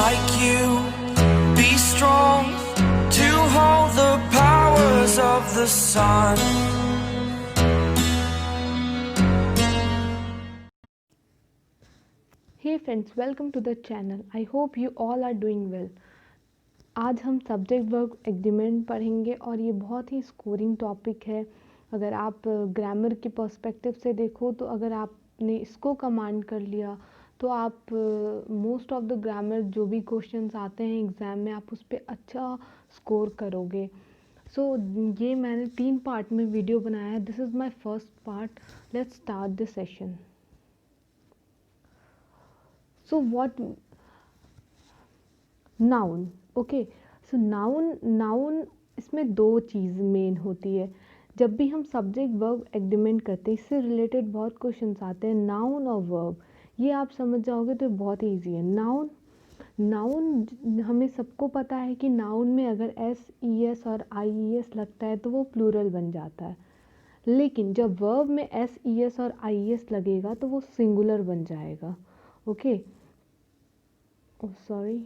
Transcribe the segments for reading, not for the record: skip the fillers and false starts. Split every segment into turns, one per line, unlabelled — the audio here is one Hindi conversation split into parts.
like you. Be strong to hold the powers of the sun.
Hey friends, welcome to the channel. I hope you all are doing well. आज हम सब्जेक्ट वर्ब एग्रीमेंट पढ़ेंगे और ये बहुत ही स्कोरिंग टॉपिक है। अगर आप ग्रामर के पर्सपेक्टिव से देखो तो अगर आपने इसको कमांड कर लिया तो आप मोस्ट ऑफ द ग्रामर जो भी क्वेश्चंस आते हैं एग्ज़ाम में आप उस पर अच्छा स्कोर करोगे। ये मैंने 3 पार्ट में वीडियो बनाया है। This is my first part. Let's start the session. So what noun, okay. So noun इसमें 2 चीज़ मेन होती है। जब भी हम सब्जेक्ट वर्ब एग्रीमेंट करते हैं इससे रिलेटेड बहुत क्वेश्चंस आते हैं, नाउन और वर्ब। ये आप समझ जाओगे तो बहुत ही ईजी है। नाउन हमें सबको पता है कि नाउन में अगर एस ई एस और आई ई एस लगता है तो वो प्लूरल बन जाता है, लेकिन जब वर्ब में एस ई एस और आई ई एस लगेगा तो वो सिंगुलर बन जाएगा। Okay, sorry,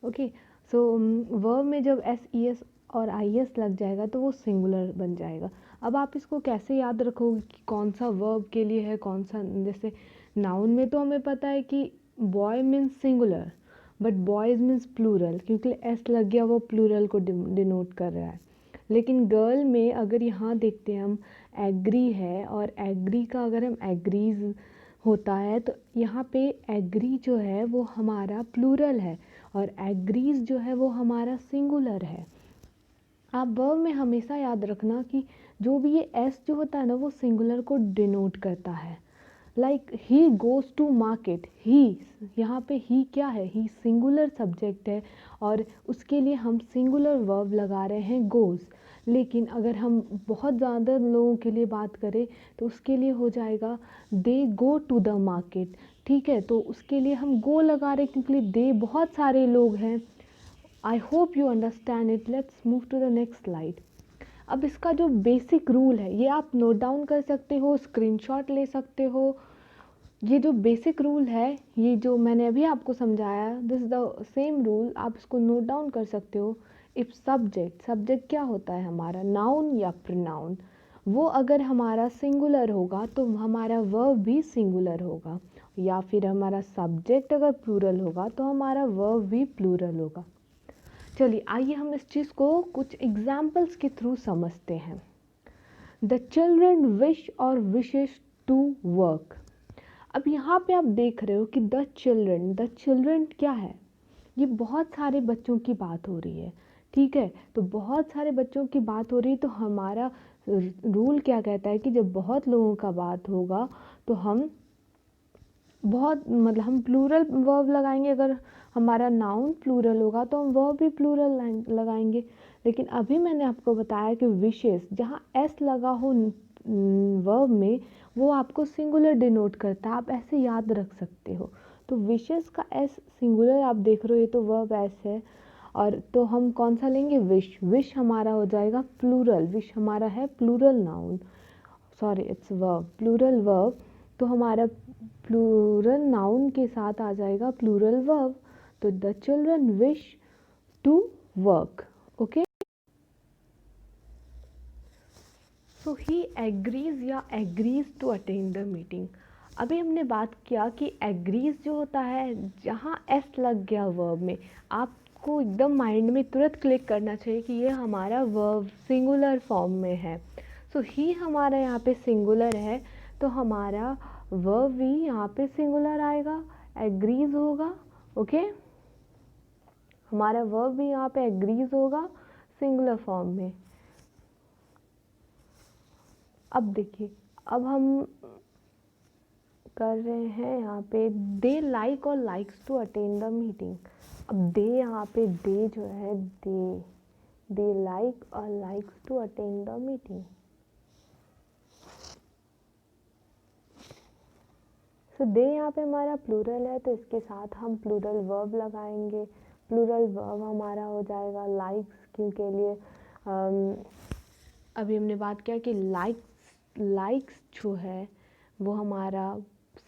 okay. So verb में जब एस ई एस और आई एस लग जाएगा तो वो सिंगुलर बन जाएगा। अब आप इसको कैसे याद रखोगे कि कौन सा वर्ब के लिए है कौन सा। जैसे नाउन में तो हमें पता है कि boy means singular but boys means plural, क्योंकि एस लग गया वो प्लूरल को डिनोट कर रहा है। लेकिन गर्ल में अगर यहाँ देखते हैं हम एग्री है और एग्री का अगर हम एग्रीज होता है तो यहाँ पे एग्री जो है वो हमारा प्लूरल है और एग्रीज जो है वो हमारा सिंगुलर है। आप वर्ब में हमेशा याद रखना कि जो भी ये एस जो होता है ना वो सिंगुलर को डिनोट करता है। Like he goes to market, he यहाँ पे ही क्या है, ही सिंगुलर सब्जेक्ट है और उसके लिए हम सिंगुलर वर्ब लगा रहे हैं गोज़। लेकिन अगर हम बहुत ज़्यादा लोगों के लिए बात करें तो उसके लिए हो जाएगा दे गो टू द मार्केट। ठीक है, तो उसके लिए हम गो लगा रहे हैं क्योंकि दे बहुत सारे लोग हैं। I hope you understand it. Let's move to the next slide. अब इसका जो बेसिक रूल है ये आप नोट डाउन कर सकते हो, स्क्रीनशॉट ले सकते हो। ये जो बेसिक रूल है, ये जो मैंने अभी आपको समझाया, this is the same rule, आप इसको नोट डाउन कर सकते हो। इफ़ सब्जेक्ट क्या होता है हमारा, नाउन या प्रोनाउन, वो अगर हमारा सिंगुलर होगा तो हमारा वर्ब भी सिंगुलर होगा, या फिर हमारा सब्जेक्ट अगर प्लूरल होगा तो हमारा वर्ब भी प्लूरल होगा। चलिए आइए हम इस चीज़ को कुछ एग्जाम्पल्स के थ्रू समझते हैं। द चिल्ड्रन विश और विशेस टू वर्क। अब यहाँ पे आप देख रहे हो कि द चिल्ड्रन क्या है, ये बहुत सारे बच्चों की बात हो रही है। ठीक है, तो बहुत सारे बच्चों की बात हो रही है तो हमारा रूल क्या कहता है कि जब बहुत लोगों का बात होगा तो हम हम प्लूरल वर्ब लगाएंगे। अगर हमारा नाउन प्लूरल होगा तो हम वर्ब भी प्लूरल लगाएंगे। लेकिन अभी मैंने आपको बताया कि विशेस जहाँ एस लगा हो वर्ब में वो आपको सिंगुलर डिनोट करता है, आप ऐसे याद रख सकते हो। तो विशेस का एस सिंगुलर आप देख रहे हो, ये तो वर्ब एस है, और तो हम कौन सा लेंगे, विश हमारा हो जाएगा प्लूरल, विश हमारा है plural noun, sorry it's verb, plural verb. तो हमारा प्लूरल नाउन के साथ आ जाएगा प्लूरल वर्ब। तो the children wish to work. Okay, so he agrees या agrees to attend the meeting. अभी हमने बात किया कि एग्रीज जो होता है जहाँ एस लग गया वर्ब में, आपको एकदम माइंड में तुरंत क्लिक करना चाहिए कि ये हमारा वर्ब सिंगुलर फॉर्म में है। सो ही हमारा यहाँ पे सिंगुलर है तो हमारा वर्ब भी यहाँ पे सिंगुलर आएगा, एग्रीज होगा। ओके, हमारा वर्ब भी यहाँ पे एग्रीज होगा सिंगुलर फॉर्म में। अब देखिए, अब हम कर रहे हैं यहाँ पे दे लाइक और likes to attend the meeting. अब दे यहाँ पे दे जो है दे लाइक और likes to attend the meeting. So they यहाँ पे हमारा प्लूरल है तो इसके साथ हम प्लूरल वर्ब लगाएंगे। प्लूरल वर्ब हमारा हो जाएगा लाइक्स के लिए अभी हमने बात किया कि लाइक्स जो है वो हमारा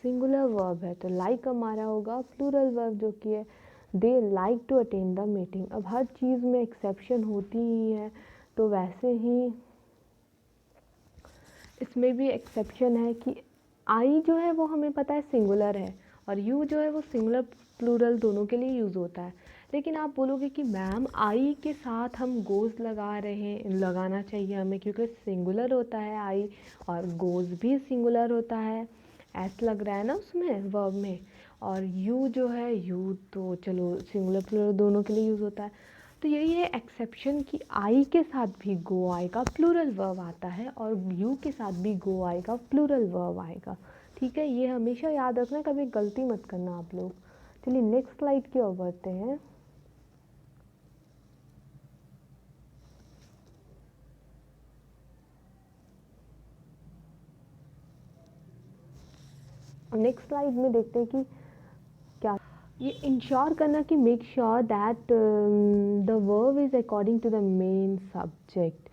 सिंगुलर वर्ब है तो लाइक हमारा होगा प्लूरल वर्ब जो कि है they like to attend the meeting. अब हर चीज़ में एक्सेप्शन होती ही है तो वैसे ही इसमें भी एक्सेप्शन है कि आई जो है वो हमें पता है सिंगुलर है और यू जो है वो सिंगुलर प्लूरल दोनों के लिए यूज़ होता है। लेकिन आप बोलोगे कि मैम आई के साथ हम गोज़ लगा रहे हैं, लगाना चाहिए हमें क्योंकि सिंगुलर होता है आई और गोज़ भी सिंगुलर होता है, एस लग रहा है ना उसमें वर्ब में। और यू जो है यू तो चलो सिंगुलर प्लूरल दोनों के लिए यूज़ होता है। तो यही है एक्सेप्शन कि आई के साथ भी गो आएगा प्लूरल वर्ब आता है और यू के साथ भी गो आएगा प्लूरल वर्ब आएगा। ठीक है, ये हमेशा याद रखना, कभी गलती मत करना आप लोग। चलिए नेक्स्ट स्लाइड की ओर बढ़ते हैं। नेक्स्ट स्लाइड में देखते हैं कि क्या ये इंश्योर करना कि make sure that the verb is according to the main subject.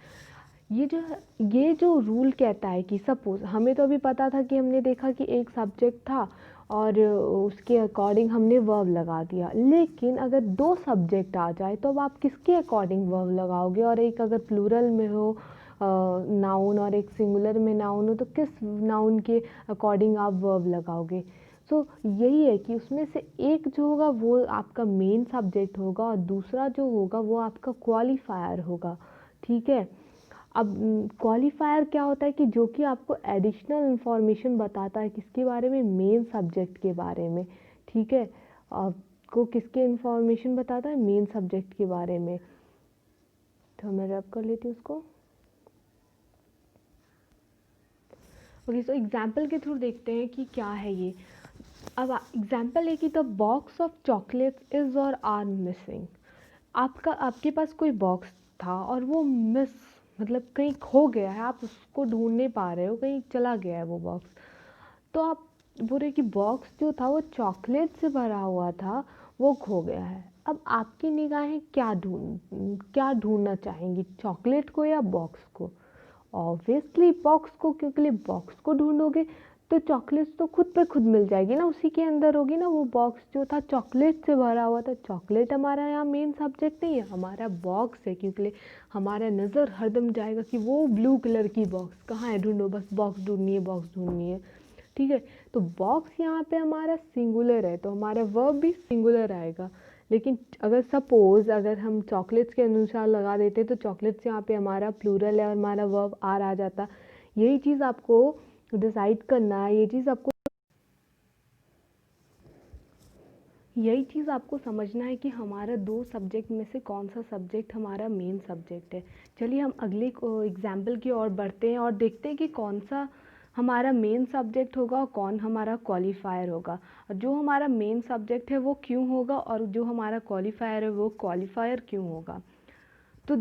ये जो रूल कहता है कि सपोज हमें तो अभी पता था कि हमने देखा कि एक सब्जेक्ट था और उसके अकॉर्डिंग हमने वर्ब लगा दिया, लेकिन अगर दो सब्जेक्ट आ जाए तो अब आप किसके अकॉर्डिंग वर्ब लगाओगे? और एक अगर प्लूरल में हो नाउन और एक सिंगुलर में नाउन हो तो किस नाउन के अकॉर्डिंग आप वर्ब लगाओगे? सो यही है कि उसमें से एक जो होगा वो आपका मेन सब्जेक्ट होगा और दूसरा जो होगा वो आपका क्वालिफायर होगा। ठीक है, अब क्वालिफायर क्या होता है कि जो कि आपको एडिशनल इंफॉर्मेशन बताता है किसके बारे में? मेन सब्जेक्ट के बारे में। ठीक है, आपको किसके इंफॉर्मेशन बताता है? मेन सब्जेक्ट के बारे में। तो मैं रब कर लेती हूँ उसको। ओके, सो एग्जाम्पल के थ्रू देखते हैं कि क्या है ये। अब एग्जाम्पल है कि the box of chocolates is और आर मिसिंग। आपके पास कोई बॉक्स था और वो मिस मतलब कहीं खो गया है, आप उसको ढूंढ नहीं पा रहे हो, कहीं चला गया है वो बॉक्स। तो आप बोल रहे कि बॉक्स जो था वो चॉकलेट से भरा हुआ था, वो खो गया है। अब आपकी निगाहें क्या ढूंढना चाहेंगी, चॉकलेट को या बॉक्स को? ऑब्वियसली बॉक्स को, क्योंकि बॉक्स को ढूंढोगे तो चॉकलेट्स तो खुद पे खुद मिल जाएगी ना, उसी के अंदर होगी ना। वो बॉक्स जो था चॉकलेट से भरा हुआ था, चॉकलेट हमारा यहाँ मेन सब्जेक्ट नहीं है, हमारा बॉक्स है, क्योंकि हमारा नज़र हरदम जाएगा कि वो ब्लू कलर की बॉक्स कहाँ है, ढूंढो, बस बॉक्स ढूंढनी है, बॉक्स ढूंढनी है। ठीक है, तो बॉक्स यहाँ पे हमारा सिंगुलर है तो हमारा वर्ब भी सिंगुलर आएगा। लेकिन अगर सपोज अगर हम चॉकलेट्स के अनुसार लगा देते तो चॉकलेट्स यहाँ पे हमारा प्लूरल है और हमारा वर्ब आर आ जाता। यही चीज़ आपको डिसाइड करना है, यही चीज़ आपको समझना है कि हमारा दो सब्जेक्ट में से कौन सा सब्जेक्ट हमारा मेन सब्जेक्ट है। चलिए हम अगले एग्जाम्पल की ओर बढ़ते हैं और देखते हैं कि कौन सा हमारा मेन सब्जेक्ट होगा और कौन हमारा क्वालिफायर होगा। और जो हमारा मेन सब्जेक्ट है वो क्यों होगा और जो हमारा क्वालिफायर है वो क्वालिफायर क्यों होगा। तो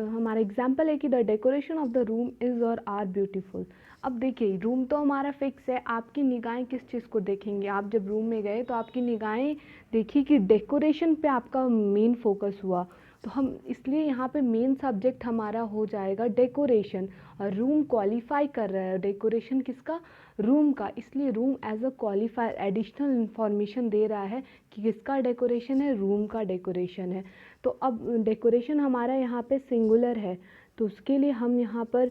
हमारा एग्जाम्पल है कि the decoration of the room is और आर ब्यूटीफुल। अब देखिए रूम तो हमारा फिक्स है, आपकी निगाहें किस चीज़ को देखेंगे? आप जब रूम में गए तो आपकी निगाहें देखी कि डेकोरेशन पे आपका मेन फोकस हुआ, तो हम इसलिए यहाँ पे मेन सब्जेक्ट हमारा हो जाएगा डेकोरेशन। और रूम क्वालिफाई कर रहा है, डेकोरेशन किसका? रूम का, इसलिए room as a qualifier additional information दे रहा है कि किसका डेकोरेशन है? रूम का डेकोरेशन है। तो अब डेकोरेशन हमारा यहाँ पे सिंगुलर है तो उसके लिए हम यहाँ पर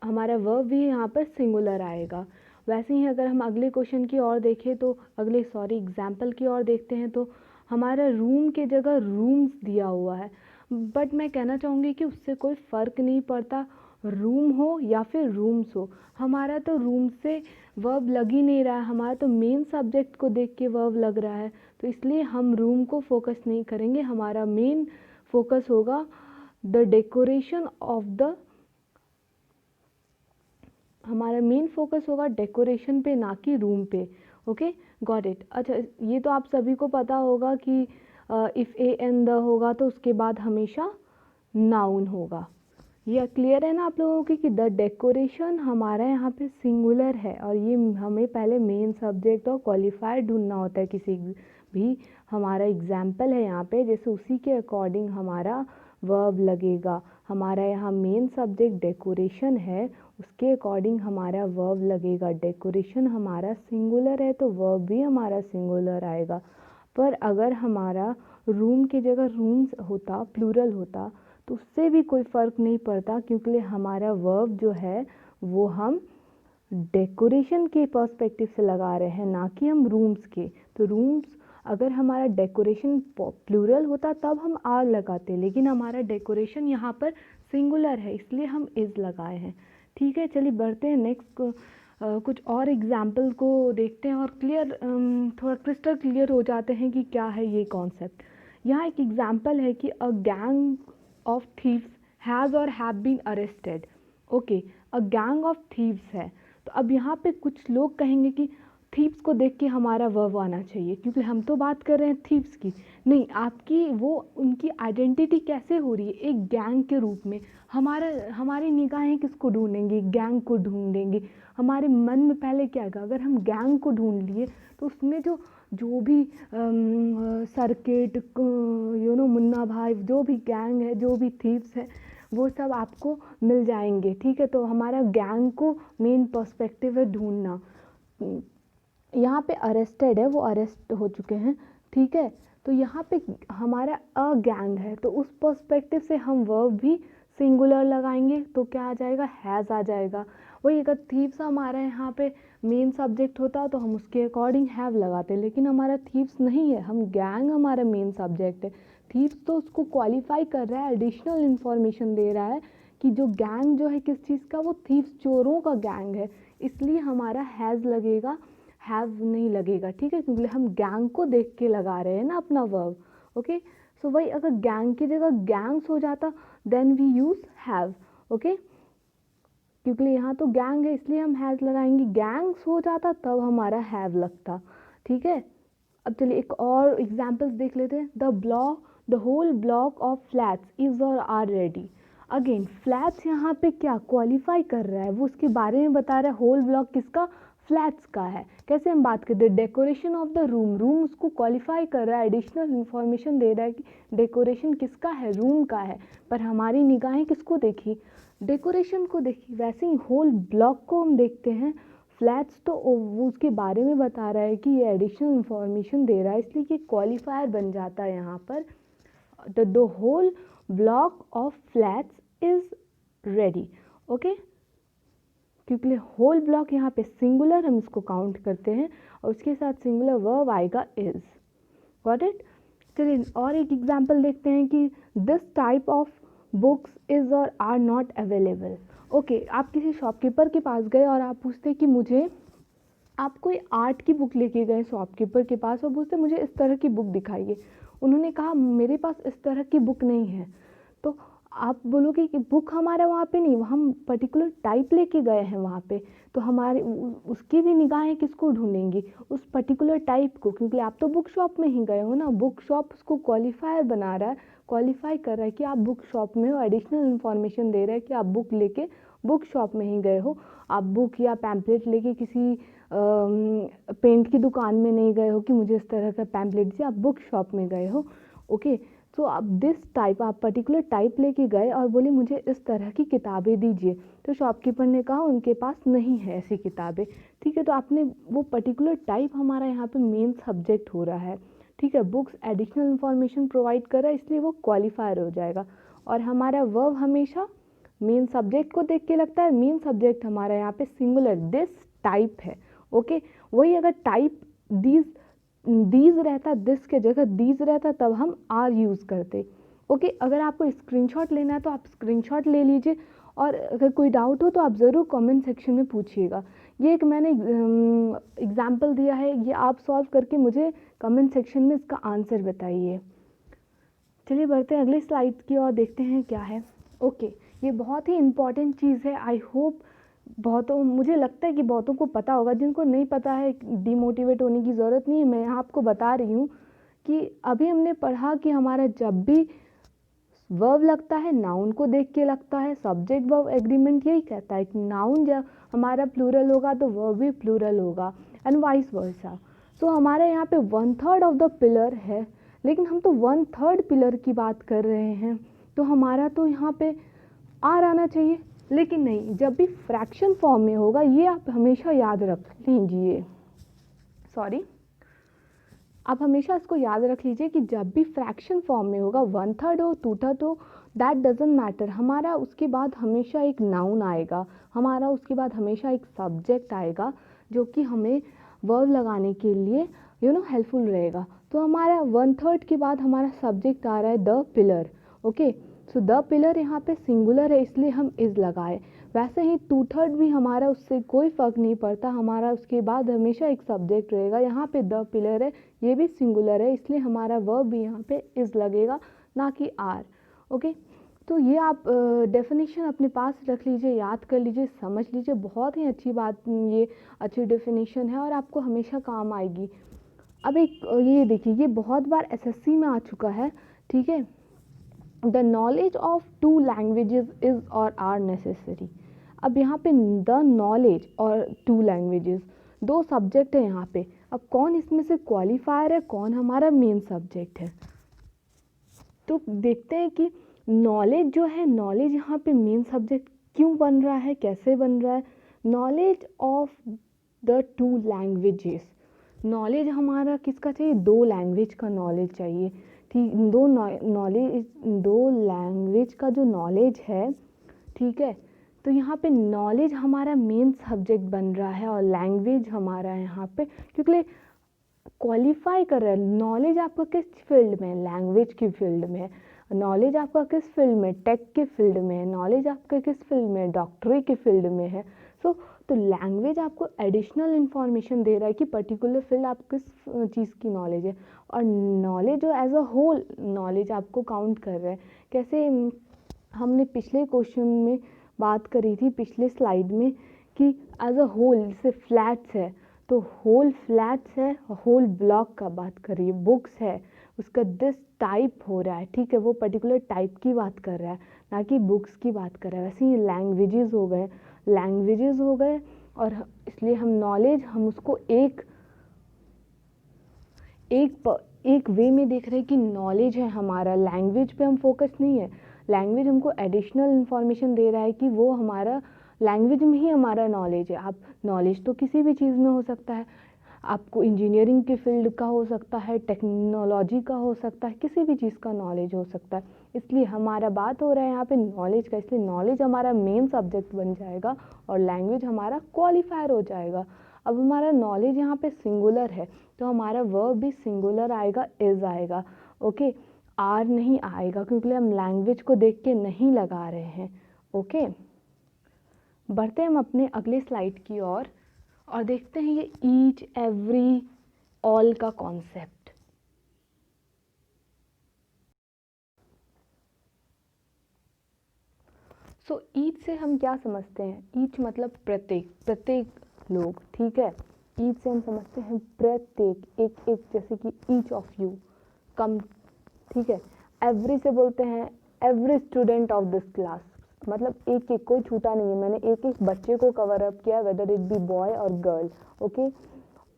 हमारा वर्ब भी यहाँ पर सिंगुलर आएगा। वैसे ही अगर हम अगले क्वेश्चन की ओर देखें तो एग्जाम्पल की ओर देखते हैं तो हमारा रूम के जगह रूम्स दिया हुआ है, बट मैं कहना चाहूँगी कि उससे कोई फ़र्क नहीं पड़ता, रूम हो या फिर रूम्स हो, हमारा तो रूम से वर्ब लग ही नहीं रहा है, हमारा तो मेन सब्जेक्ट को देख के वर्ब लग रहा है। तो इसलिए हम रूम को फोकस नहीं करेंगे, हमारा मेन फोकस होगा द डेकोरेशन ऑफ द, हमारा मेन फोकस होगा डेकोरेशन पे, ना कि रूम पे। Okay, got it. अच्छा, ये तो आप सभी को पता होगा कि इफ़ ए एन द होगा तो उसके बाद हमेशा नाउन होगा। ये क्लियर है ना आप लोगों की कि द डेकोरेशन हमारा यहाँ पे सिंगुलर है और ये हमें पहले मेन सब्जेक्ट और क्वालिफायर ढूंढना होता है किसी भी। हमारा एग्जाम्पल है यहाँ पे, जैसे उसी के अकॉर्डिंग हमारा वर्ब लगेगा। हमारा यहाँ मेन सब्जेक्ट डेकोरेशन है, उसके अकॉर्डिंग हमारा वर्ब लगेगा। डेकोरेशन हमारा सिंगुलर है तो वर्ब भी हमारा सिंगुलर आएगा। पर अगर हमारा रूम की जगह रूम्स होता, प्लूरल होता, तो उससे भी कोई फ़र्क नहीं पड़ता, क्योंकि हमारा वर्ब जो है वो हम डेकोरेशन के पर्सपेक्टिव से लगा रहे हैं, ना कि हम रूम्स के। तो रूम्स अगर हमारा डेकोरेशन प्लूरल होता तब हम आर लगाते, लेकिन हमारा डेकोरेशन यहाँ पर सिंगुलर है, इसलिए हम इज़ लगाए हैं। ठीक है, चलिए बढ़ते हैं नेक्स्ट कुछ और एग्जाम्पल को देखते हैं और थोड़ा क्रिस्टल क्लियर हो जाते हैं कि क्या है ये कॉन्सेप्ट। यहाँ एक एग्जाम्पल है कि a gang of thieves has और have been arrested. Okay, a gang of thieves है, तो अब यहाँ पे कुछ लोग कहेंगे कि थीव्स को देख के हमारा वर्ब आना चाहिए, क्योंकि हम तो बात कर रहे हैं थीव्स की। नहीं, आपकी वो उनकी आइडेंटिटी कैसे हो रही है, एक गैंग के रूप में। हमारी निगाहें किसको ढूंढेंगी, गैंग को ढूंढेंगी। हमारे मन में पहले क्या आएगा, अगर हम गैंग को ढूंढ लिए तो उसमें जो भी सर्किट मुन्ना भाई, जो भी गैंग है, जो भी थीव्स है, वो सब आपको मिल जाएंगे। ठीक है, तो हमारा गैंग को मेन पर्सपेक्टिव है ढूंढना। यहाँ पे अरेस्टेड है, वो अरेस्ट हो चुके हैं। ठीक है, तो यहाँ पे हमारा अ गैंग है, तो उस पर्सपेक्टिव से हम वर्ब भी सिंगुलर लगाएंगे, तो क्या आ जाएगा, हैज़ आ जाएगा। वही अगर थीव्स हमारा यहाँ पे मेन सब्जेक्ट होता तो हम उसके अकॉर्डिंग हैव लगाते, लेकिन हमारा थीव्स नहीं है, हम गैंग हमारा मेन सब्जेक्ट है। थीव्स तो उसको क्वालिफाई कर रहा है, एडिशनल इन्फॉर्मेशन दे रहा है कि जो गैंग जो है किस चीज़ का, वो थीव्स चोरों का गैंग है, इसलिए हमारा हैज़ लगेगा, हैव नहीं लगेगा। ठीक है, क्योंकि हम गैंग को देख के लगा रहे हैं ना अपना वर्ब। ओके, सो वही अगर गैंग की जगह गैंग्स हो जाता then we use have. Okay, क्योंकि यहाँ तो गैंग है इसलिए हम हैज़ लगाएंगे, गैंग्स हो जाता तब हमारा हैव लगता। ठीक है, अब चलिए एक और एग्जाम्पल्स देख लेते हैं। The whole block of flats is और आर रेडी। अगेन फ्लैट्स यहाँ पे क्या क्वालिफाई कर रहा है, वो उसके बारे में बता रहा है। होल ब्लॉक किसका, फ्लैट्स का है। कैसे हम बात करते हैं, decoration of the room, room उसको क्वालिफाई कर रहा है, एडिशनल इन्फॉर्मेशन दे रहा है कि डेकोरेशन किसका है, रूम का है। पर हमारी निगाहें किसको देखी, डेकोरेशन को देखी। वैसे ही होल ब्लॉक को हम देखते हैं, फ्लैट्स तो वो उसके बारे में बता रहा है कि ये एडिशनल इन्फॉर्मेशन दे रहा है, इसलिए ये क्वालिफायर बन जाता है यहाँ पर। The whole block of flats is ready. Okay, क्योंकि होल ब्लॉक यहाँ पे सिंगुलर, हम इसको काउंट करते हैं और उसके साथ सिंगुलर वर्ब आएगा इज। Got it. चलिए और एक एग्जांपल देखते हैं कि this type of books is और आर नॉट अवेलेबल। ओके, आप किसी शॉपकीपर के पास गए और आप पूछते कि मुझे, आप कोई आर्ट की बुक लेके गए शॉपकीपर के पास और पूछते मुझे इस तरह की बुक दिखाइए। उन्होंने कहा मेरे पास इस तरह की बुक नहीं है, तो आप बोलोगे कि बुक हमारा वहाँ पे नहीं, हम पर्टिकुलर टाइप लेके गए हैं वहाँ पे, तो हमारे उसकी भी निगाहें किसको ढूंढेंगी, उस पर्टिकुलर टाइप को, क्योंकि आप तो बुक शॉप में ही गए हो ना। बुक शॉप उसको क्वालिफायर बना रहा है, क्वालिफाई कर रहा है कि आप बुक शॉप में हो, एडिशनल इन्फॉर्मेशन दे रहा है कि आप बुक लेके बुक शॉप में ही गए हो। आप बुक या पैम्पलेट लेके किसी पेंट की दुकान में नहीं गए हो कि मुझे इस तरह का पैम्पलेट दीजिए, आप बुक शॉप में गए हो। ओके, तो आप दिस टाइप, आप पर्टिकुलर टाइप लेके गए और बोले मुझे इस तरह की किताबें दीजिए, तो शॉपकीपर ने कहा उनके पास नहीं है ऐसी किताबें। ठीक है, तो आपने वो पर्टिकुलर टाइप हमारा यहाँ पे मेन सब्जेक्ट हो रहा है। ठीक है, बुक्स एडिशनल इन्फॉर्मेशन प्रोवाइड कर रहा है, इसलिए वो क्वालिफायर हो जाएगा। और हमारा वर्ब हमेशा मेन सब्जेक्ट को देख के लगता है, मेन सब्जेक्ट हमारा यहाँ पे सिंगुलर दिस टाइप है। ओके, वही अगर टाइप दीज रहता, दिस के जगह दीज रहता, तब हम आर यूज़ करते। ओके, अगर आपको स्क्रीनशॉट लेना है तो आप स्क्रीनशॉट ले लीजिए, और अगर कोई डाउट हो तो आप ज़रूर कमेंट सेक्शन में पूछिएगा। ये एक मैंने एग्जाम्पल दिया है, ये आप सॉल्व करके मुझे कमेंट सेक्शन में इसका आंसर बताइए। चलिए बढ़ते हैं अगली स्लाइड की और देखते हैं क्या है। ओके, ये बहुत ही इम्पॉर्टेंट चीज़ है। आई होप मुझे लगता है कि बहुतों को पता होगा, जिनको नहीं पता है डिमोटिवेट होने की ज़रूरत नहीं है। मैं यहाँ आपको बता रही हूँ कि अभी हमने पढ़ा कि हमारा जब भी वर्ब लगता है नाउन को देख के लगता है। सब्जेक्ट वर्ब एग्रीमेंट यही कहता है कि नाउन जब हमारा प्लूरल होगा तो वर्ब भी प्लूरल होगा, एंड वाइस वर्सा। सो हमारे यहाँ पे 1/3 ऑफ द पिलर है, लेकिन हम तो 1/3 पिलर की बात कर रहे हैं। तो हमारा तो यहाँ पे आर आना चाहिए, लेकिन नहीं, जब भी फ्रैक्शन फॉर्म में होगा, ये आप हमेशा याद रख लीजिए, सॉरी, आप हमेशा इसको याद रख लीजिए कि जब भी फ्रैक्शन फॉर्म में होगा, 1/3 हो 2/3 हो, दैट डजेंट मैटर, हमारा उसके बाद हमेशा एक नाउन आएगा, हमारा उसके बाद हमेशा एक सब्जेक्ट आएगा जो कि हमें वर्ब लगाने के लिए हेल्पफुल रहेगा। तो हमारा 1/3 के बाद हमारा सब्जेक्ट आ रहा है the pillar. Okay, so the pillar यहाँ पे सिंगुलर है, इसलिए हम इज लगाए। वैसे ही 2/3 भी हमारा उससे कोई फ़र्क नहीं पड़ता, हमारा उसके बाद हमेशा एक सब्जेक्ट रहेगा। यहाँ पे द पिलर है, ये भी सिंगुलर है, इसलिए हमारा वर्ब भी यहाँ पे इज लगेगा, ना कि आर। ओके, तो ये आप डेफिनेशन अपने पास रख लीजिए, याद कर लीजिए, समझ लीजिए, बहुत ही अच्छी बात, ये अच्छी डेफिनेशन है और आपको हमेशा काम आएगी। अब एक ये देखिए, ये बहुत बार एसएससी में आ चुका है, ठीक है। The knowledge of 2 languages is और आर नेसेसरी। अब यहाँ पे द नॉलेज और 2 लैंग्वेजेस, 2 सब्जेक्ट है यहाँ पे। अब कौन इसमें से क्वालिफायर है, कौन हमारा मेन सब्जेक्ट है, तो देखते हैं कि नॉलेज जो है, नॉलेज यहाँ पे मेन सब्जेक्ट क्यों बन रहा है, कैसे बन रहा है। Knowledge of the 2 languages, knowledge हमारा किसका चाहिए, 2 लैंग्वेज का नॉलेज चाहिए, ठीक। 2 लैंग्वेज का जो नॉलेज है, ठीक है। तो यहाँ पे नॉलेज हमारा मेन सब्जेक्ट बन रहा है और लैंग्वेज हमारा यहाँ पे, क्योंकि क्वालिफाई कर रहा है। नॉलेज आपका किस फील्ड में है, लैंग्वेज की फील्ड में है। नॉलेज आपका किस फील्ड में, टेक के फील्ड में है। नॉलेज आपका किस फील्ड में, डॉक्टरी के फील्ड में है। तो लैंग्वेज आपको एडिशनल इन्फॉर्मेशन दे रहा है कि पर्टिकुलर फील्ड आप किस चीज़ की नॉलेज है। और नॉलेज जो एज अ होल नॉलेज आपको काउंट कर रहा है। कैसे हमने पिछले क्वेश्चन में बात करी थी, पिछले स्लाइड में, कि एज अ होल, जैसे फ्लैट्स है तो होल फ्लैट्स है, होल ब्लॉक का बात करिए। बुक्स है, उसका दिस टाइप हो रहा है, ठीक है, वो पर्टिकुलर टाइप की बात कर रहा है, ना कि बुक्स की बात कर रहा है। वैसे ही लैंग्वेजेस हो गए, लैंग्वेजेस हो गए, और इसलिए हम नॉलेज, हम उसको एक वे में देख रहे हैं कि नॉलेज है हमारा, लैंग्वेज पे हम फोकस नहीं है। लैंग्वेज हमको एडिशनल इन्फॉर्मेशन दे रहा है कि वो हमारा लैंग्वेज में ही हमारा नॉलेज है। आप नॉलेज तो किसी भी चीज़ में हो सकता है, आपको इंजीनियरिंग के फील्ड का हो सकता है, टेक्नोलॉजी का हो सकता है, किसी भी चीज़ का नॉलेज हो सकता है। इसलिए हमारा बात हो रहा है यहाँ पे नॉलेज का, इसलिए नॉलेज हमारा मेन सब्जेक्ट बन जाएगा और लैंग्वेज हमारा क्वालिफायर हो जाएगा। अब हमारा नॉलेज यहाँ पे सिंगुलर है, तो हमारा वर्ब भी सिंगुलर आएगा, इज आएगा। ओके, आर नहीं आएगा, क्योंकि हम लैंग्वेज को देख के नहीं लगा रहे हैं। ओके, बढ़ते हैं हम अपने अगले स्लाइड की ओर और देखते हैं ये ईच, एवरी, ऑल का कॉन्सेप्ट। सो ईच से हम क्या समझते हैं, ईच मतलब प्रत्येक लोग, ठीक है। ईच से हम समझते हैं प्रत्येक, एक जैसे कि ईच ऑफ यू कम, ठीक है। एवरी से बोलते हैं every student of this class, मतलब एक कोई छूटा नहीं है, मैंने एक बच्चे को कवर अप किया, वेदर इट बी बॉय और गर्ल। ओके,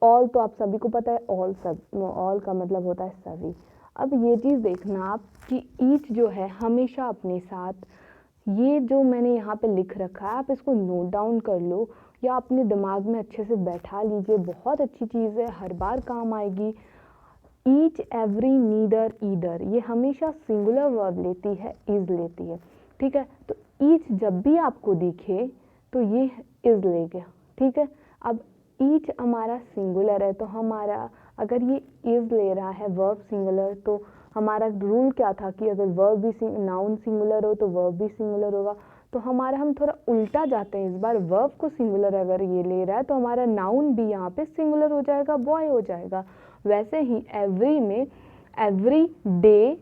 ऑल तो आप सभी को पता है, ऑल का मतलब होता है सभी। अब ये चीज़ देखना आप कि ईच जो है हमेशा अपने साथ, ये जो मैंने यहाँ पे लिख रखा है, आप इसको नोट डाउन कर लो या अपने दिमाग में अच्छे से बैठा लीजिए, बहुत अच्छी चीज़ है, हर बार काम आएगी। ईच, एवरी, नीदर, ईदर, ये हमेशा सिंगुलर वर्ब लेती है, इज लेती है, ठीक है। तो ईच जब भी आपको दिखे तो ये इज लेगा, ठीक है। अब ईच हमारा सिंगुलर है, तो हमारा अगर ये इज ले रहा है वर्ब सिंगुलर, तो हमारा रूल क्या था कि अगर वर्ब भी नाउन सिंगुलर हो तो वर्ब भी सिंगुलर होगा। तो हमारा हम थोड़ा उल्टा जाते हैं, इस बार वर्ब को सिंगुलर अगर ये ले रहा है तो हमारा नाउन भी यहाँ पे सिंगुलर हो जाएगा, बॉय हो जाएगा। वैसे ही एवरी में एवरी डे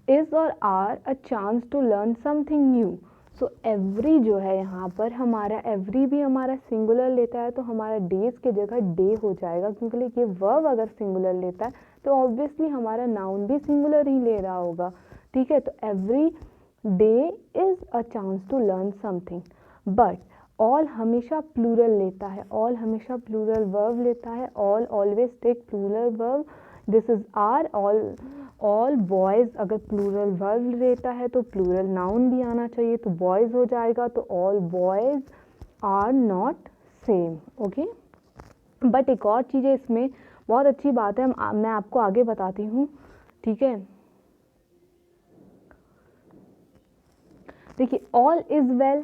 इज और are a chance to learn something new. So every जो है यहाँ पर हमारा, एवरी भी हमारा सिंगुलर लेता है, तो हमारा डेज की जगह डे हो जाएगा, क्योंकि ये वर्ब अगर सिंगुलर लेता है तो ऑब्वियसली हमारा नाउन भी सिंगुलर ही ले रहा होगा, ठीक है। तो every day is a chance to learn something. But all हमेशा प्लूरल लेता है, ऑल हमेशा प्लूरल वर्ब लेता है, all always take plural verb. This is are, all boys अगर प्लूरल वर्ब रहता है तो प्लूरल नाउन भी आना चाहिए, तो बॉयज़ हो जाएगा, तो all boys are not same. Okay, but एक और चीज़ है इसमें, बहुत अच्छी बात है, मैं आपको आगे बताती हूँ, ठीक है। देखिए, ऑल इज़ वेल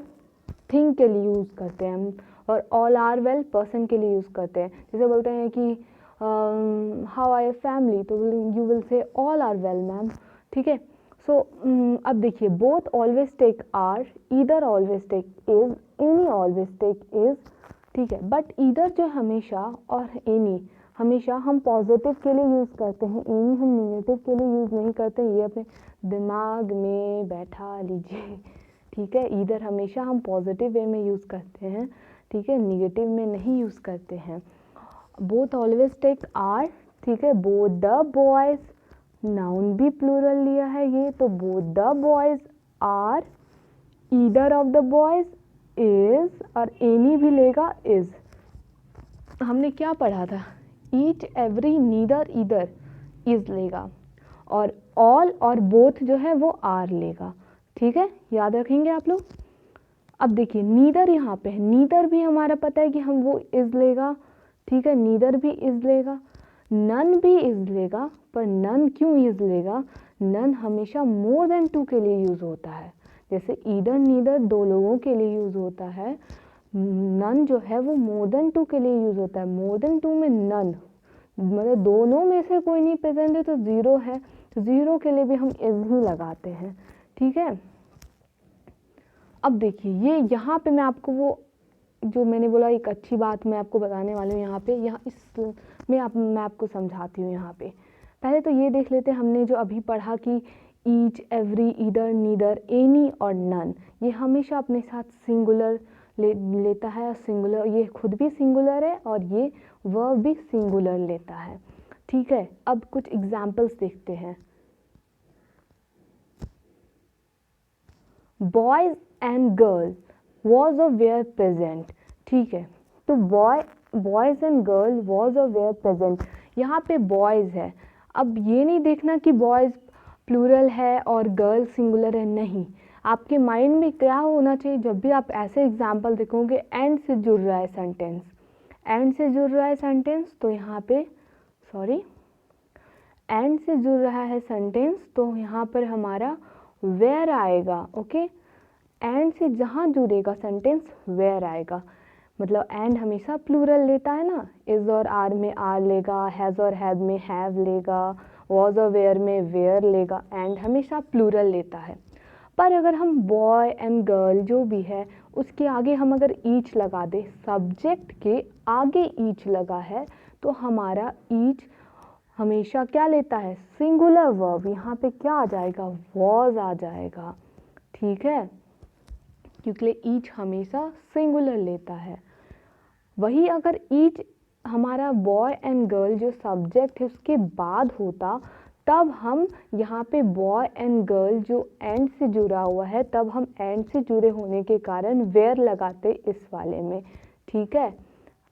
थिंग के लिए यूज़ करते हैं हम, और ऑल आर वेल पर्सन के लिए यूज़ करते हैं। जैसे बोलते हैं कि हाउ आर योर फैमिली, तो you will say all are well ma'am, ठीक है। सो अब देखिए, both always take are, either always take is, any always take is, ठीक है। बट ईदर जो हमेशा और एनी हमेशा हम पॉजिटिव के लिए यूज़ करते हैं, एनी हम निगेटिव के लिए यूज़ नहीं करते, ये अपने दिमाग में बैठा लीजिए, ठीक है। ईदर हमेशा हम पॉजिटिव वे में यूज़ करते हैं, ठीक है, निगेटिव में नहीं यूज़ करते हैं। बोथ ऑलवेज टेक आर, ठीक है। बोथ द बॉयज़, नाउन भी प्लूरल लिया है ये, तो both the boys are, either of the boys is, और एनी भी लेगा इज। हमने क्या पढ़ा था, each every neither either is लेगा, और ऑल और बोथ जो है वो आर लेगा, ठीक है, याद रखेंगे आप लोग। अब देखिए, नीदर यहाँ पे है, नीदर भी हमारा पता है कि हम वो इज लेगा, ठीक है, नीदर भी इज लेगा, नन भी इज लेगा, पर नन क्यों इज लेगा, नन हमेशा मोर देन टू के लिए यूज़ होता है। जैसे ईदर नीदर दो लोगों के लिए यूज़ होता है, नन जो है वो मोर देन टू के लिए यूज़ होता है। मोर देन टू में नन मतलब दोनों में से कोई नहीं प्रेजेंट है तो ज़ीरो है, तो ज़ीरो के लिए भी हम इज ही लगाते हैं, ठीक है। अब देखिए, ये यहाँ पे मैं आपको वो जो मैंने बोला एक अच्छी बात मैं आपको बताने वाली हूँ, यहाँ पे यहाँ इस मैं आपको समझाती हूँ। यहाँ पे पहले तो ये देख लेते हैं, हमने जो अभी पढ़ा कि each every either neither any और नन, ये हमेशा अपने साथ सिंगुलर लेता है, सिंगुलर, ये खुद भी सिंगुलर है और ये वर्ब भी सिंगुलर लेता है, ठीक है। अब कुछ एग्जाम्पल्स देखते हैं। बॉयज़ एंड गर्ल वॉज और वेयर प्रेजेंट, ठीक है। तो बॉयज़ एंड गर्ल वॉज और वेयर प्रेजेंट, यहाँ पे बॉयज़ है। अब ये नहीं देखना कि बॉयज़ प्लूरल है और गर्ल सिंगुलर है, नहीं। आपके माइंड में क्या होना चाहिए, जब भी आप ऐसे एग्जाम्पल देखोगे, एंड से जुड़ रहा है सेंटेंस, एंड से जुड़ रहा है सेंटेंस, तो यहाँ पे एंड से जुड़ रहा है सेंटेंस, तो यहाँ पर हमारा वेयर आएगा, ओके। एंड से जहाँ जुड़ेगा सेंटेंस वेयर आएगा, मतलब एंड हमेशा प्लूरल लेता है ना, इज और आर में आर लेगा, हैज़ और हैव में हैव लेगा, वॉज और वेयर में वेयर लेगा, एंड हमेशा प्लूरल लेता है। पर अगर हम बॉय एंड गर्ल जो भी है उसके आगे हम अगर ईच लगा दे, सब्जेक्ट के आगे ईच लगा है, तो हमारा ईच हमेशा क्या लेता है, सिंगुलर वर्ब। यहाँ पे क्या आ जाएगा, वॉज आ जाएगा, ठीक है, क्योंकि ईच हमेशा सिंगुलर लेता है। वही अगर ईच हमारा बॉय एंड गर्ल जो सब्जेक्ट है उसके बाद होता, तब हम यहाँ पे बॉय एंड गर्ल जो एंड से जुड़ा हुआ है, तब हम एंड से जुड़े होने के कारण वेयर लगाते इस वाले में, ठीक है।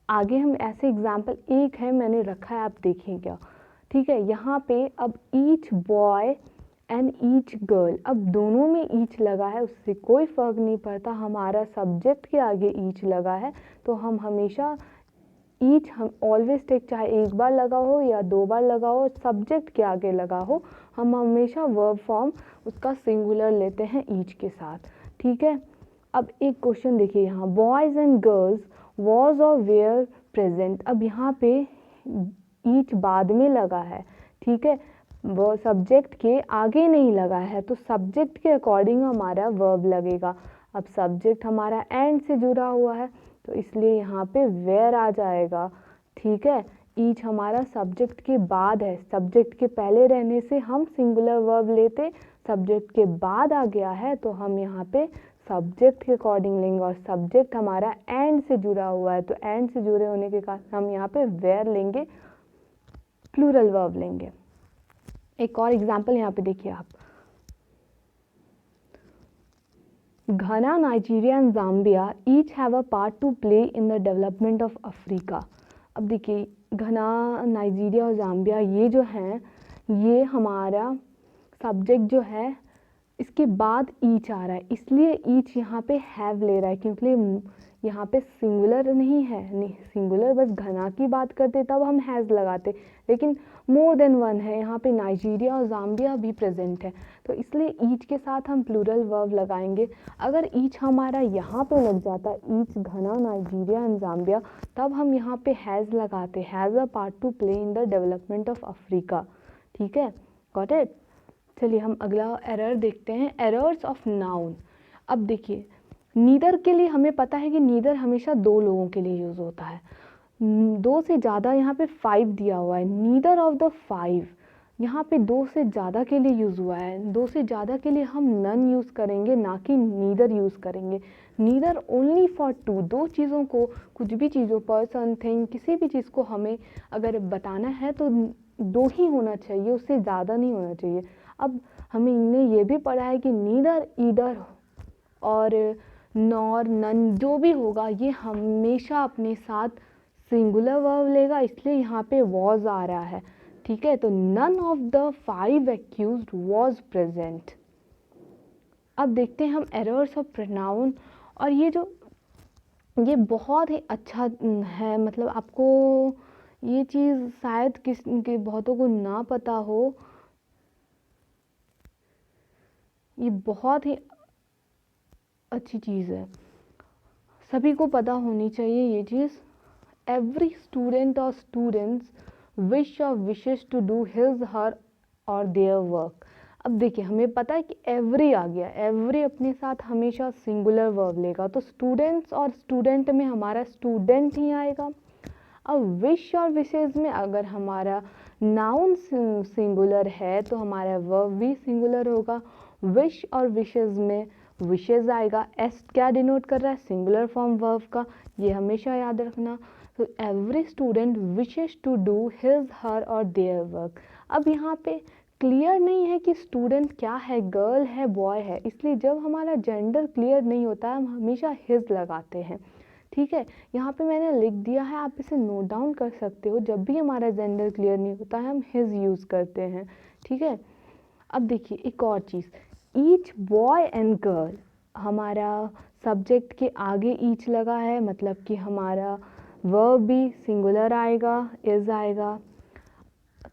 आगे हम ऐसे एग्जाम्पल एक है मैंने रखा है, आप देखेंगे, ठीक है। यहाँ पे अब each boy and each girl, अब दोनों में ईच लगा है, उससे कोई फ़र्क नहीं पड़ता, हमारा सब्जेक्ट के आगे ईच लगा है, तो हम हमेशा ईच हम ऑलवेज टेक, चाहे एक बार लगा हो या दो बार लगा हो, सब्जेक्ट के आगे लगा हो, हम हमेशा वर्ब फॉर्म उसका सिंगुलर लेते हैं ईच के साथ, ठीक है। अब एक क्वेश्चन देखिए, यहाँ बॉयज़ एंड गर्ल्स वॉज और वेयर प्रेजेंट, अब यहाँ पे ईच बाद में लगा है, ठीक है, वो सब्जेक्ट के आगे नहीं लगा है, तो सब्जेक्ट के अकॉर्डिंग हमारा वर्ब लगेगा। अब सब्जेक्ट हमारा एंड से जुड़ा हुआ है, तो इसलिए यहाँ पे वेयर आ जाएगा, ठीक है। ईच हमारा सब्जेक्ट के बाद है, सब्जेक्ट के पहले रहने से हम सिंगुलर वर्ब लेते, सब्जेक्ट के बाद आ गया है तो हम यहाँ पे सब्जेक्ट के अकॉर्डिंग लेंगे, और सब्जेक्ट हमारा एंड से जुड़ा हुआ है, तो एंड से जुड़े होने के कारण हम यहाँ पे वेयर लेंगे, प्लूरल वर्ब लेंगे। एक और एग्जाम्पल यहाँ पे देखिए आप, घना, Nigeria and Zambia each have a part two play in the development of Africa. अब देखिए, घना, नाइजीरिया और जाम्बिया ये जो हैं ये हमारा सब्जेक्ट जो है इसके बाद ईच आ रहा है, इसलिए ईच यहाँ पे हैव ले रहा है, क्योंकि यहाँ पे सिंगुलर नहीं है, नहीं सिंगुलर बस घना की बात करते तब हम हैज़ लगाते, लेकिन मोर देन वन है, यहाँ पे नाइजीरिया और ज़ाम्बिया भी प्रेजेंट है, तो इसलिए ईच के साथ हम प्लूरल वर्ब लगाएंगे। अगर ईच हमारा यहाँ पे लग जाता, ईच घना नाइजीरिया एंड ज़ाम्बिया, तब हम यहाँ पे हैज़ लगाते, has a part two play in the development of Africa. ठीक है, गॉट इट। चलिए हम अगला एरर देखते हैं, एरर्स ऑफ नाउन। अब देखिए नीदर के लिए हमें पता है कि नीदर हमेशा दो लोगों के लिए यूज़ होता है, दो से ज़्यादा यहाँ पे 5 दिया हुआ है, नीदर ऑफ द 5 यहाँ पे दो से ज़्यादा के लिए यूज़ हुआ है, दो से ज़्यादा के लिए हम नन यूज़ करेंगे, ना कि नीदर यूज़ करेंगे। नीदर ओनली फॉर टू, दो चीज़ों को, कुछ भी चीज़ों, पर्सन, थिंग, किसी भी चीज़ को हमें अगर बताना है तो दो ही होना चाहिए, उससे ज़्यादा नहीं होना चाहिए। अब हमने ये भी पढ़ा है कि नीदर, ईदर और नॉर, नन जो भी होगा ये हमेशा अपने साथ सिंगुलर वर्ब लेगा, इसलिए यहाँ पे वॉज आ रहा है। ठीक है, तो none of the 5 accused was present. अब देखते हैं हम एरर्स ऑफ प्रोनाउन, और ये बहुत ही अच्छा है, मतलब आपको ये चीज़ शायद के बहुतों को ना पता हो, ये बहुत ही अच्छी चीज़ है, सभी को पता होनी चाहिए ये चीज़। एवरी स्टूडेंट और स्टूडेंट्स विश और wishes to do his her और देयर वर्क। अब देखिए हमें पता है कि एवरी आ गया, एवरी अपने साथ हमेशा सिंगुलर वर्ब लेगा, तो स्टूडेंट्स और स्टूडेंट में हमारा स्टूडेंट ही आएगा। अब विश और विशेस में अगर हमारा नाउन सिंगुलर है तो हमारा वर्ब भी सिंगुलर होगा। विश और विशेस में विशेस आएगा, एस क्या डिनोट कर रहा है, सिंगुलर फॉर्म वर्ब का, ये हमेशा याद रखना। तो every student wishes to do his her और देयर वर्क। अब यहाँ पे क्लियर नहीं है कि स्टूडेंट क्या है, गर्ल है, बॉय है, इसलिए जब हमारा जेंडर क्लियर नहीं होता है हम हमेशा हिज लगाते हैं। ठीक है, यहाँ पे मैंने लिख दिया है, आप इसे नोट डाउन कर सकते हो, जब भी हमारा जेंडर क्लियर नहीं होता है हम हिज यूज़ करते हैं। ठीक है, अब देखिए एक और चीज़, ईच बॉय एंड गर्ल, हमारा सब्जेक्ट के आगे ईच लगा है, मतलब कि हमारा वर्ब भी सिंगुलर आएगा, इज आएगा,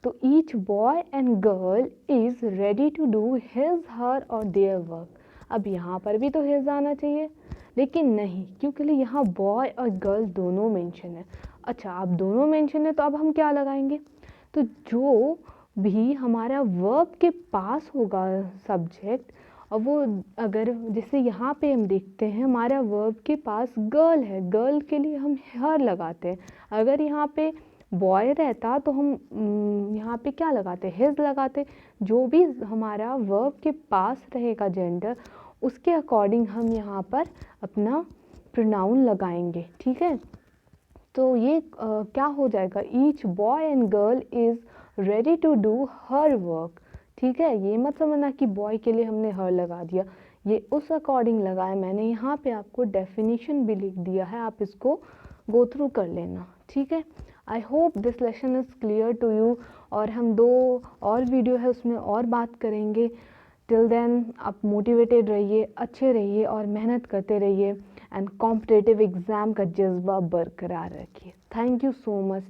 तो each boy and girl is ready to do his her और देयर वर्क। अब यहाँ पर भी तो हिज आना चाहिए, लेकिन नहीं, क्योंकि यहाँ बॉय और गर्ल दोनों मेंशन है। अच्छा, अब दोनों मेंशन है तो अब हम क्या लगाएंगे, तो जो भी हमारा वर्ब के पास होगा सब्जेक्ट, और वो अगर जैसे यहाँ पे हम देखते हैं हमारा वर्ब के पास गर्ल है, गर्ल के लिए हम हर लगाते हैं। अगर यहाँ पे बॉय रहता तो हम यहाँ पे क्या लगाते, हिज लगाते। जो भी हमारा वर्ब के पास रहेगा जेंडर, उसके अकॉर्डिंग हम यहाँ पर अपना प्रोनाउन लगाएंगे। ठीक है, तो ये क्या हो जाएगा, each boy and girl is ready to do her work. ठीक है, ये मत समझना कि बॉय के लिए हमने हर लगा दिया, ये उस अकॉर्डिंग लगाया मैंने। यहाँ पे आपको डेफिनेशन भी लिख दिया है, आप इसको गो थ्रू कर लेना। ठीक है, I hope this lesson is clear to you, और हम 2 और वीडियो है उसमें और बात करेंगे। टिल देन आप मोटिवेटेड रहिए, अच्छे रहिए और मेहनत करते रहिए, एंड कॉम्पिटिटिव एग्ज़ाम का जज्बा बरकरार रखिए। Thank you so much.